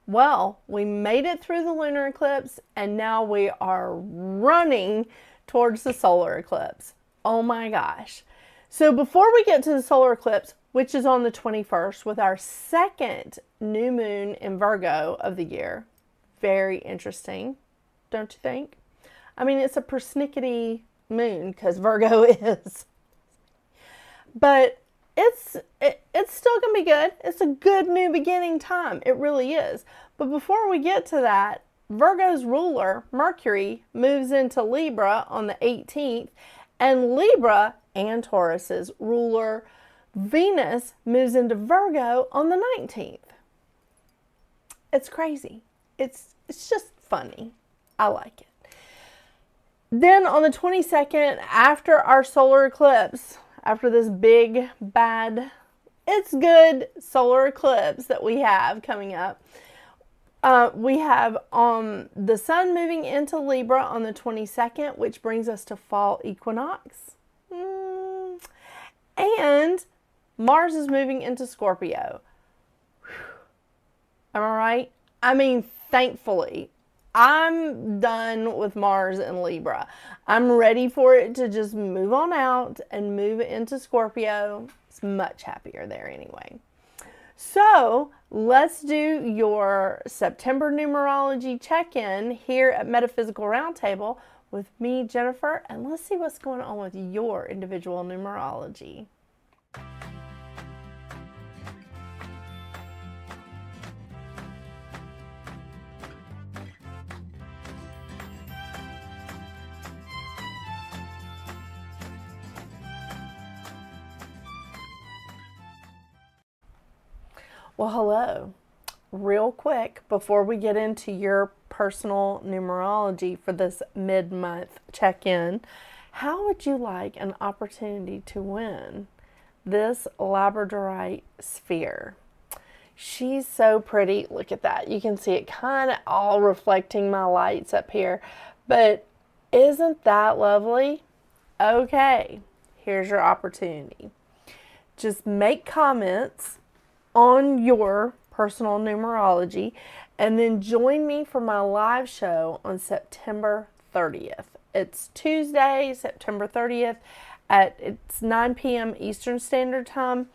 Well, we made it through the lunar eclipse and now we are running towards the solar eclipse. Oh my gosh. So before we get to the solar eclipse, which is on the 21st with our second new moon in Virgo of the year, very interesting, don't you think? I mean, it's a persnickety moon because Virgo is. But it's still going to be good. It's a good new beginning time. It really is. But before we get to that, Virgo's ruler, Mercury, moves into Libra on the 18th, and Libra and Taurus's ruler, Venus, moves into Virgo on the 19th. It's crazy. It's just funny. I like it. Then on the 22nd, after our solar eclipse, after this big, bad, it's good solar eclipse that we have coming up, we have the sun moving into Libra on the 22nd, which brings us to fall equinox. And Mars is moving into Scorpio. Am I right? I mean, thankfully, I'm done with Mars and Libra. I'm ready for it to just move on out and move into Scorpio. It's much happier there anyway. So let's do your September numerology check-in here at Metaphysical Roundtable with me, Jennifer, and let's see what's going on with your individual numerology. Well, hello. Real quick, before we get into your personal numerology for this mid-month check-in, how would you like an opportunity to win this Labradorite sphere? She's so pretty. Look at that. You can see it kind of all reflecting my lights up here. But isn't that lovely? Okay, here's your opportunity. Just make comments on your personal numerology and then join me for my live show on September 30th. It's Tuesday, September 30th it's 9 p.m. Eastern Standard Time,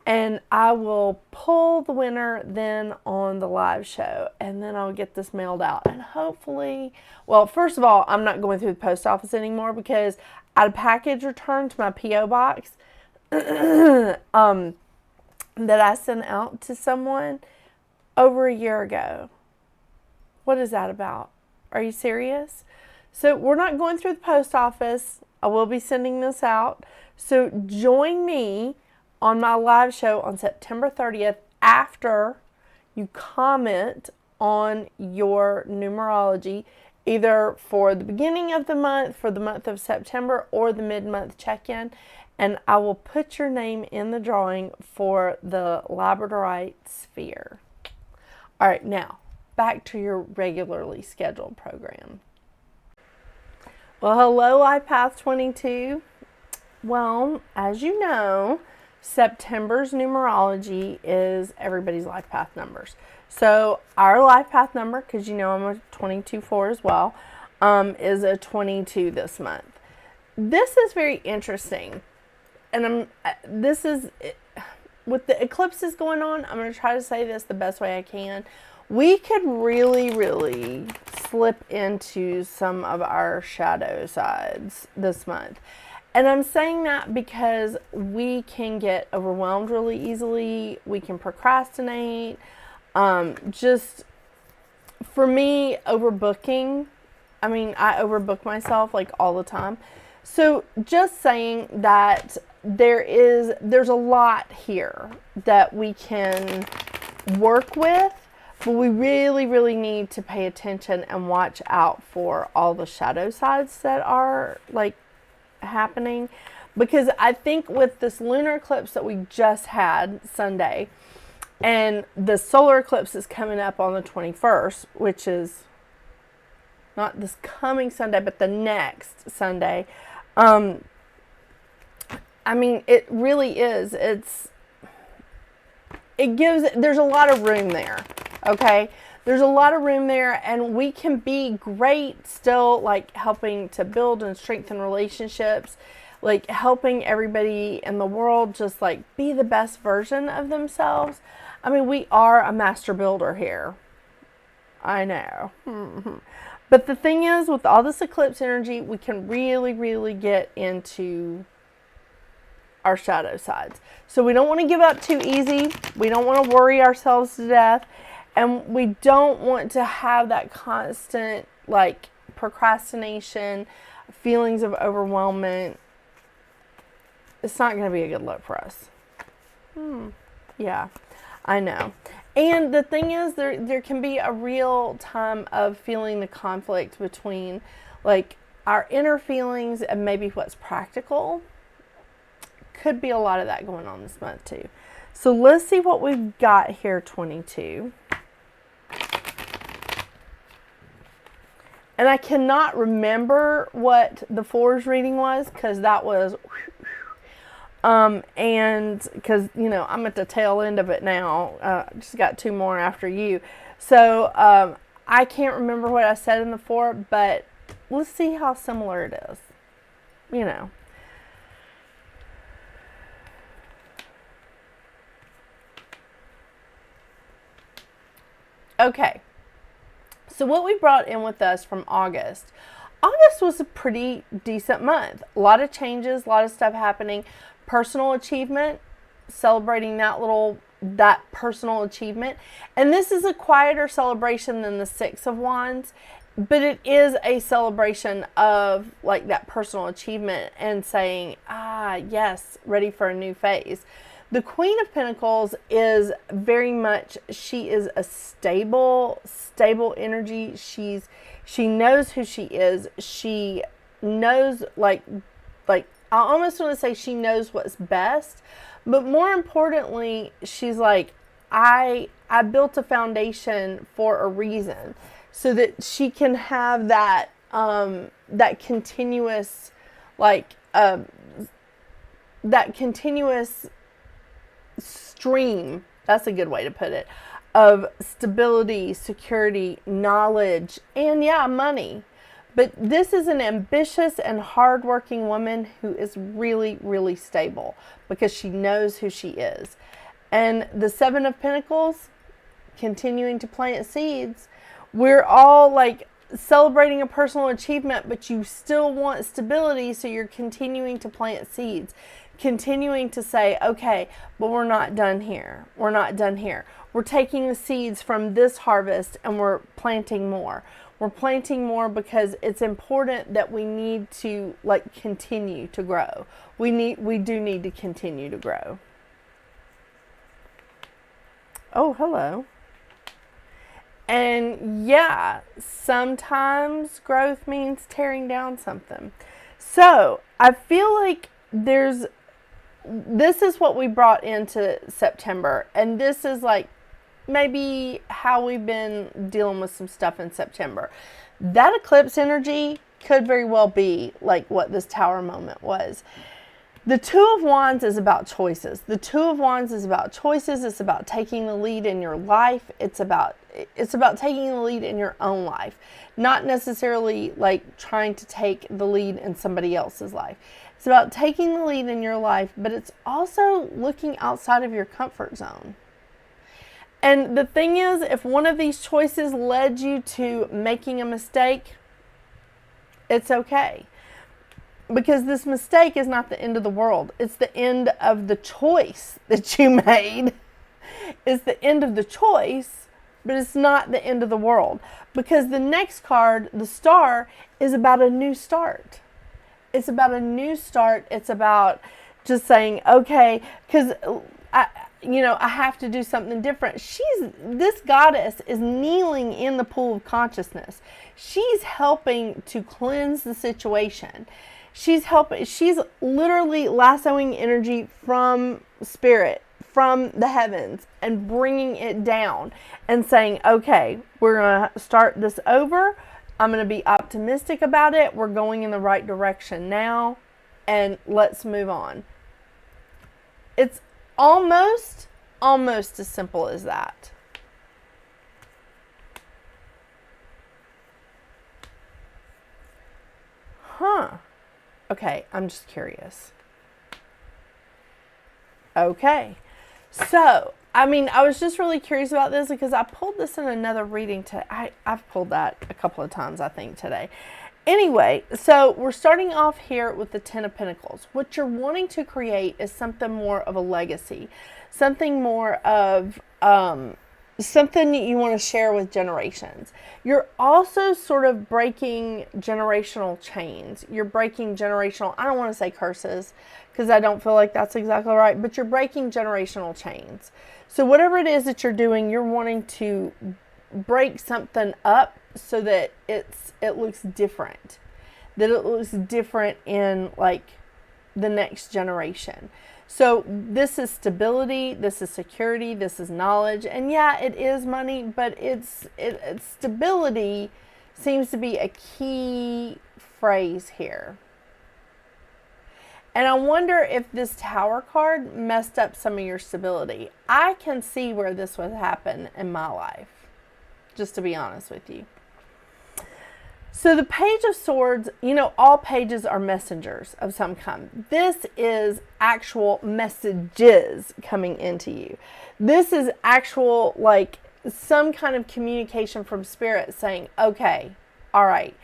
and I will pull the winner then on the live show, and then I'll get this mailed out. And hopefully, well, first of all, I'm not going through the post office anymore because I had a package returned to my P.O. box that I sent out to someone over a year ago. What is that about? Are you serious? So we're not going through the post office. I will be sending this out. So join me on my live show on September 30th after you comment on your numerology, either for the beginning of the month, for the month of September, or the mid-month check-in. And I will put your name in the drawing for the Labradorite sphere. All right, now back to your regularly scheduled program. Well, hello, iPath 22. Well, as you know, September's numerology is everybody's life path numbers. So our life path number, because you know I'm a 22-4 as well, is a 22 this month. This is very interesting. And with the eclipses going on, I'm going to try to say this the best way I can. We could really, really slip into some of our shadow sides this month. And I'm saying that because we can get overwhelmed really easily. We can procrastinate. Just for me, overbooking. I mean, I overbook myself like all the time. So just saying that there's a lot here that we can work with, but we really, really need to pay attention and watch out for all the shadow sides that are like happening. Because I think with this lunar eclipse that we just had Sunday, and the solar eclipse is coming up on the 21st, which is not this coming Sunday, but the next Sunday. I mean, it really is. There's a lot of room there. Okay, there's a lot of room there, and we can be great still, like helping to build and strengthen relationships, like helping everybody in the world just like be the best version of themselves. I mean, we are a master builder here. I know. But the thing is, with all this eclipse energy, we can really, really get into our shadow sides. So we don't want to give up too easy. We don't want to worry ourselves to death. And we don't want to have that constant, like, procrastination, feelings of overwhelmment. It's not going to be a good look for us. Yeah, I know. And the thing is, there can be a real time of feeling the conflict between, like, our inner feelings and maybe what's practical. Could be a lot of that going on this month, too. So let's see what we've got here, 22. And I cannot remember what the 4's reading was, because that was, and because, you know, I'm at the tail end of it now. Just got 2 more after you. So, I can't remember what I said in the 4, but let's see how similar it is, you know. Okay. So what we brought in with us from August was a pretty decent month. A lot of changes, a lot of stuff happening. Personal achievement, celebrating that personal achievement. And this is a quieter celebration than the 6 of Wands, but it is a celebration of like that personal achievement and saying, yes, ready for a new phase. The Queen of Pentacles is very much, she is a stable energy. She knows who she is. She knows, like I almost want to say she knows what's best. But more importantly, she's like, I built a foundation for a reason, so that she can have that, that continuous, that continuous stream, that's a good way to put it, of stability, security, knowledge, and money. But this is an ambitious and hardworking woman who is really, really stable because she knows who she is. And the 7 of Pentacles, continuing to plant seeds. We're all like celebrating a personal achievement, but you still want stability, so you're continuing to plant seeds. Continuing to say, okay, but we're not done here. We're not done here. We're taking the seeds from this harvest and we're planting more. We're planting more because it's important that we need to like continue to grow. We do need to continue to grow. Oh, hello. And sometimes growth means tearing down something. So I feel like this is what we brought into September, and this is like maybe how we've been dealing with some stuff in September. That eclipse energy could very well be like what this Tower moment was. The 2 of Wands is about choices. The 2 of Wands is about choices. It's about taking the lead in your life. It's about taking the lead in your own life, not necessarily like trying to take the lead in somebody else's life. It's about taking the lead in your life, but it's also looking outside of your comfort zone. And the thing is, if one of these choices led you to making a mistake, it's okay. Because this mistake is not the end of the world. It's the end of the choice that you made. It's the end of the choice, but it's not the end of the world. Because the next card, the Star, is about a new start. It's about a new start. It's about just saying, okay, because I have to do something different. This goddess is kneeling in the pool of consciousness. She's helping to cleanse the situation. She's literally lassoing energy from spirit, from the heavens, and bringing it down and saying, okay, we're going to start this over. I'm going to be optimistic about it. We're going in the right direction now, and let's move on. It's almost as simple as that. Okay, I'm just curious. Okay. So, I mean, I was just really curious about this because I pulled this in another reading. I've pulled that a couple of times, I think, today. Anyway, so we're starting off here with the Ten of Pentacles. What you're wanting to create is something more of a legacy, something more of something that you want to share with generations. You're also sort of breaking generational chains. You're breaking generational, I don't want to say curses because I don't feel like that's exactly right, but you're breaking generational chains. So whatever it is that you're doing, you're wanting to break something up so that it looks different. That it looks different in like the next generation. So this is stability, this is security, this is knowledge, and yeah, it is money, but it's stability seems to be a key phrase here. And I wonder if this Tower card messed up some of your stability. I can see where this would happen in my life, just to be honest with you. So the Page of Swords, you know, all pages are messengers of some kind. This is actual messages coming into you. This is actual, like, some kind of communication from Spirit saying, okay, all right,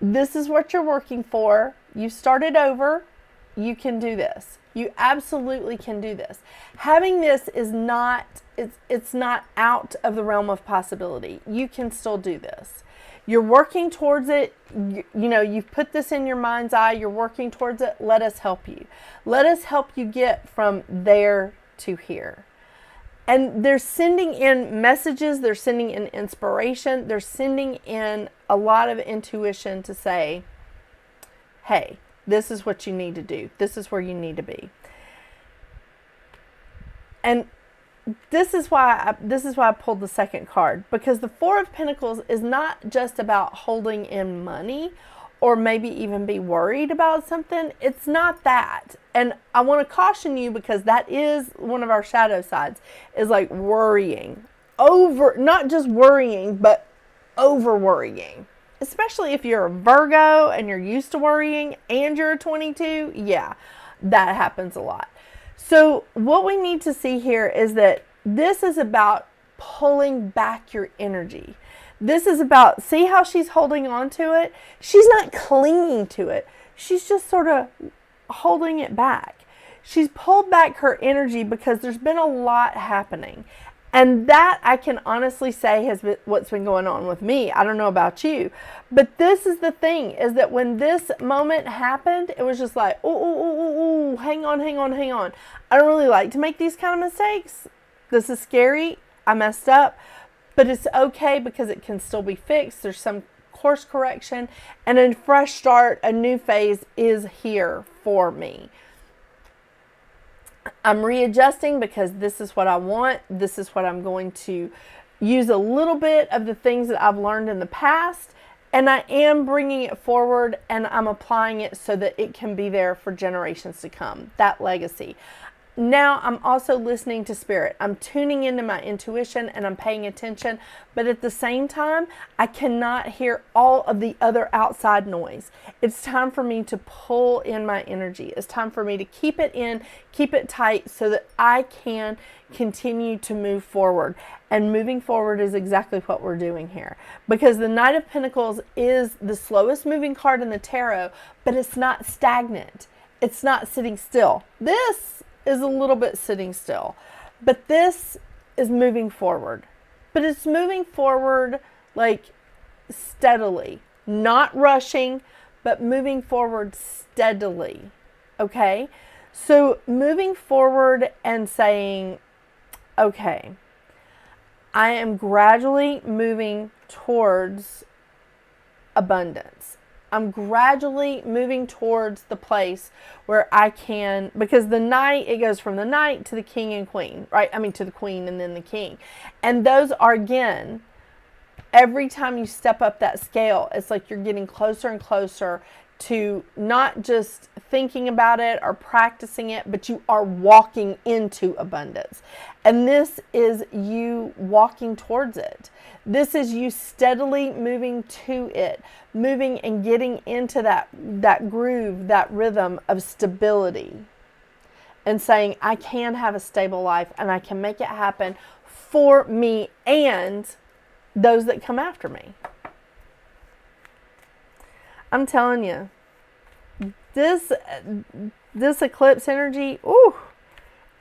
this is what you're working for. You started over. You can do this. You absolutely can do this. Having this is not, it's not out of the realm of possibility. You can still do this. You're working towards it. You know, you've put this in your mind's eye. You're working towards it. Let us help you. Let us help you get from there to here. And they're sending in messages. They're sending in inspiration. They're sending in a lot of intuition to say, hey, this is what you need to do. This is where you need to be. And this is why I pulled the second card, because the Four of Pentacles is not just about holding in money or maybe even be worried about something. It's not that. And I want to caution you because that is one of our shadow sides, is like worrying over, not just worrying, but over worrying. Especially if you're a Virgo and you're used to worrying and you're a 22. Yeah, that happens a lot. So what we need to see here is that this is about pulling back your energy. This is about, see how she's holding on to it? She's not clinging to it. She's just sort of holding it back. She's pulled back her energy because there's been a lot happening. And that I can honestly say has been what's been going on with me. I don't know about you. But this is the thing, is that when this moment happened, it was just like, oh, hang on. I don't really like to make these kind of mistakes. This is scary. I messed up. But it's okay because it can still be fixed. There's some course correction. And a fresh start, a new phase is here for me. I'm readjusting because this is what I want. This is what I'm going to use a little bit of the things that I've learned in the past. And I am bringing it forward and I'm applying it so that it can be there for generations to come. That legacy. Now I'm also listening to Spirit. I'm tuning into my intuition and I'm paying attention. But at the same time, I cannot hear all of the other outside noise. It's time for me to pull in my energy. It's time for me to keep it in, keep it tight so that I can continue to move forward. And moving forward is exactly what we're doing here. Because the Knight of Pentacles is the slowest moving card in the tarot, but it's not stagnant. It's not sitting still. This is a little bit sitting still, but this is moving forward. But it's moving forward like steadily, not rushing, but moving forward steadily. Okay? So moving forward and saying, okay, I am gradually moving towards abundance. I'm gradually moving towards the place where I can, because the Knight, it goes from the Knight to the King and Queen, right? I mean, to the Queen and then the King. And those are, again, every time you step up that scale, it's like you're getting closer and closer to not just thinking about it or practicing it, but you are walking into abundance. And this is you walking towards it. This is you steadily moving to it, moving and getting into that groove, that rhythm of stability, and saying, I can have a stable life and I can make it happen for me and those that come after me. I'm telling you, this eclipse energy, ooh,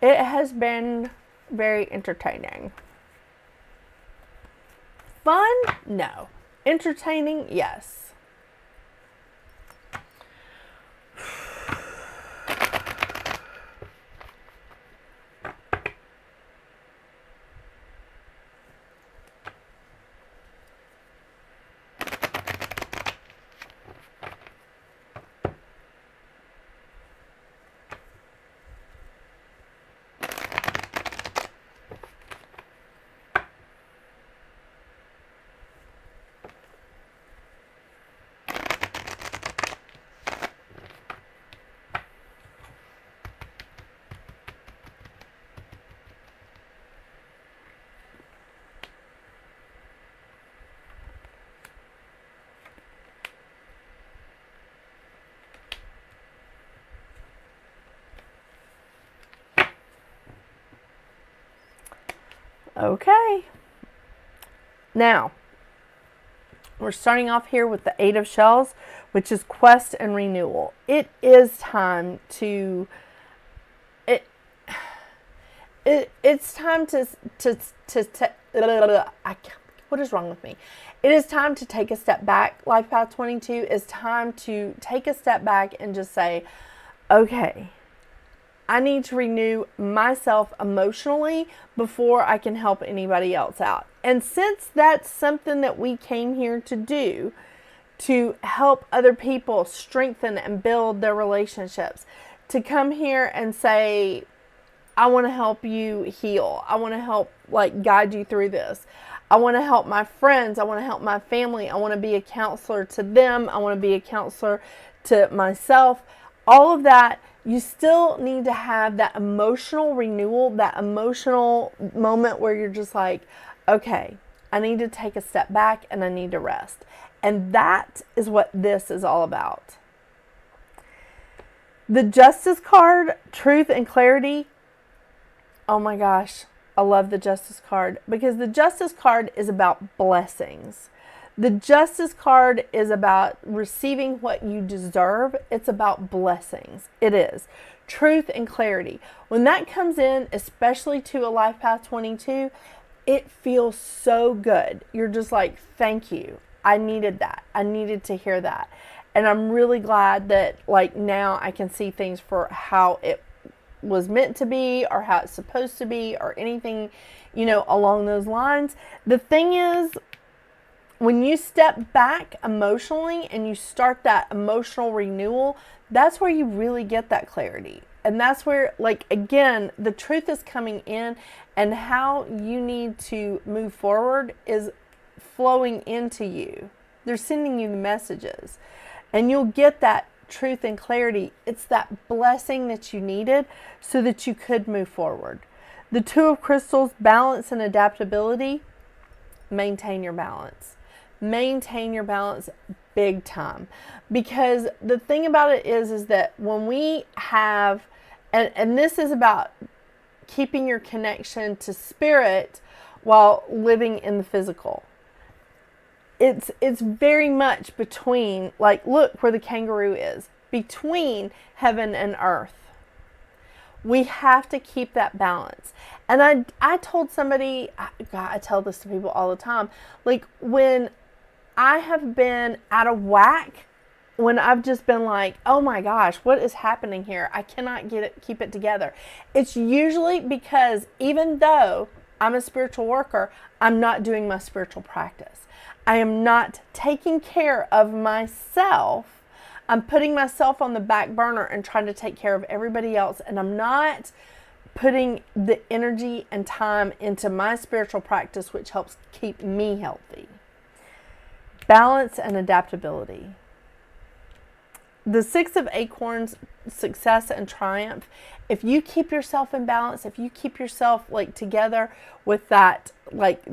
it has been very entertaining. Fun? No. Entertaining? Yes. Okay. Now, we're starting off here with the 8 of Shells, which is quest and renewal. It is time to it's time to what is wrong with me? It is time to take a step back. Life Path 22 is time to take a step back and just say, okay, I need to renew myself emotionally before I can help anybody else out. And since that's something that we came here to do, to help other people strengthen and build their relationships, to come here and say, I want to help you heal. I want to help guide you through this. I want to help my friends. I want to help my family. I want to be a counselor to them. I want to be a counselor to myself. All of that. You still need to have that emotional renewal, that emotional moment where you're just like, okay, I need to take a step back and I need to rest. And that is what this is all about. The Justice card, truth and clarity. Oh my gosh, I love the Justice card because the Justice card is about blessings. The Justice card is about receiving what you deserve. It's about blessings. It is. Truth and clarity. When that comes in, especially to a Life Path 22, it feels so good. You're just like, thank you. I needed that. I needed to hear that. And I'm really glad that now I can see things for how it was meant to be or how it's supposed to be or anything, along those lines. The thing is, when you step back emotionally and you start that emotional renewal, that's where you really get that clarity. And that's where, again, the truth is coming in and how you need to move forward is flowing into you. They're sending you the messages. And you'll get that truth and clarity. It's that blessing that you needed so that you could move forward. The 2 of Crystals, balance and adaptability. Maintain your balance. Maintain your balance big time, because the thing about it is that when we have, and this is about keeping your connection to spirit while living in the physical. It's very much between, look where the kangaroo is, between heaven and earth. We have to keep that balance. And I told somebody, God, I tell this to people all the time, when I have been out of whack, when I've just been like, oh my gosh, what is happening here? I cannot keep it together. It's usually because even though I'm a spiritual worker, I'm not doing my spiritual practice. I am not taking care of myself. I'm putting myself on the back burner and trying to take care of everybody else. And I'm not putting the energy and time into my spiritual practice, which helps keep me healthy. Balance and adaptability. the Six of Acorns, success and triumph. If you keep yourself in balance, if you keep yourself like together with that, like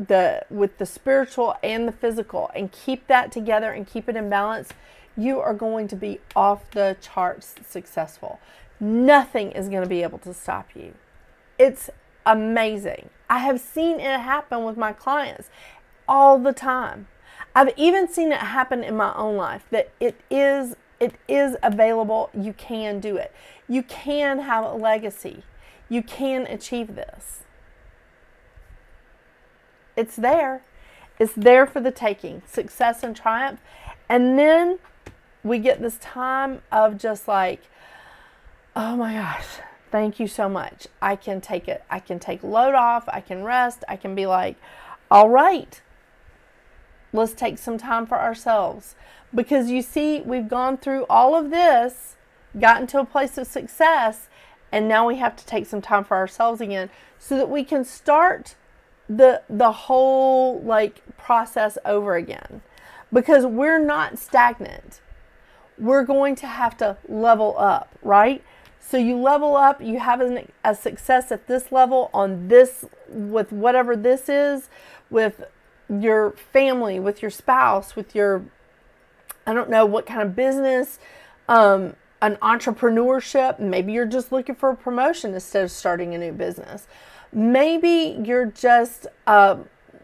with the spiritual and the physical, and keep that together and keep it in balance, you are going to be off the charts successful. Nothing is going to be able to stop you. It's amazing. I have seen it happen with my clients all the time. I've even seen it happen in my own life, that it is available. You can do it. You can have a legacy. You can achieve this. It's there. It's there for the taking. Success and triumph. And then we get this time of just like, oh my gosh, thank you so much. I can take it. I can take load off. I can rest. I can be like, all right, let's take some time for ourselves. Because you see, we've gone through all of this, gotten to a place of success, and now we have to take some time for ourselves again so that we can start the whole like process over again. Because we're not stagnant. We're going to have to level up, right? So you level up, you have a success at this level on this, with whatever this is, with your family, with your spouse, with your, I don't know what kind of business, an entrepreneurship. Maybe you're just looking for a promotion instead of starting a new business. Maybe you're just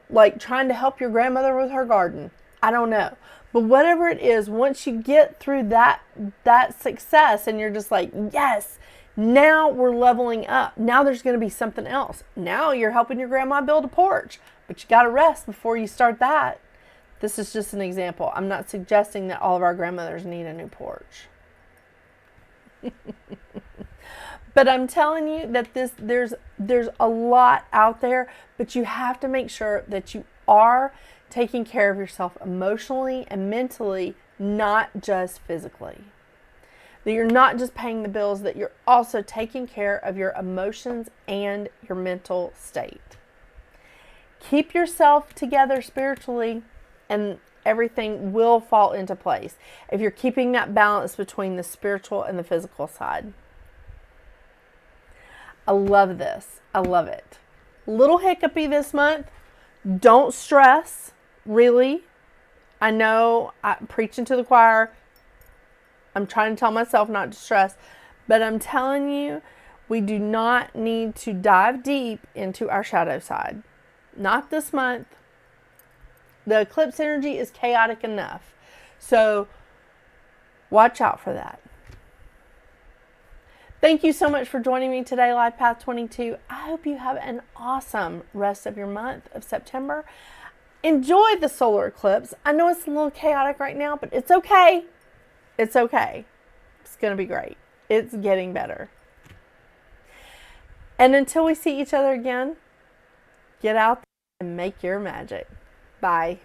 like trying to help your grandmother with her garden. I don't know. But whatever it is, once you get through that success and you're just like, yes, now we're leveling up. Now there's going to be something else. Now you're helping your grandma build a porch, but you got to rest before you start that. This is just an example. I'm not suggesting that all of our grandmothers need a new porch. But I'm telling you that there's a lot out there, but you have to make sure that you are taking care of yourself emotionally and mentally, not just physically. That you're not just paying the bills, that you're also taking care of your emotions and your mental state. Keep yourself together spiritually, and everything will fall into place if you're keeping that balance between the spiritual and the physical side. I love this. I love it. Little hiccupy this month. Don't stress, really. I know I'm preaching to the choir. I'm trying to tell myself not to stress, but I'm telling you, we do not need to dive deep into our shadow side. Not this month. The eclipse energy is chaotic enough. So watch out for that. Thank you so much for joining me today, Life Path 22. I hope you have an awesome rest of your month of September. Enjoy the solar eclipse. I know it's a little chaotic right now, but it's okay. It's okay. It's going to be great. It's getting better. And until we see each other again, get out there and make your magic. Bye.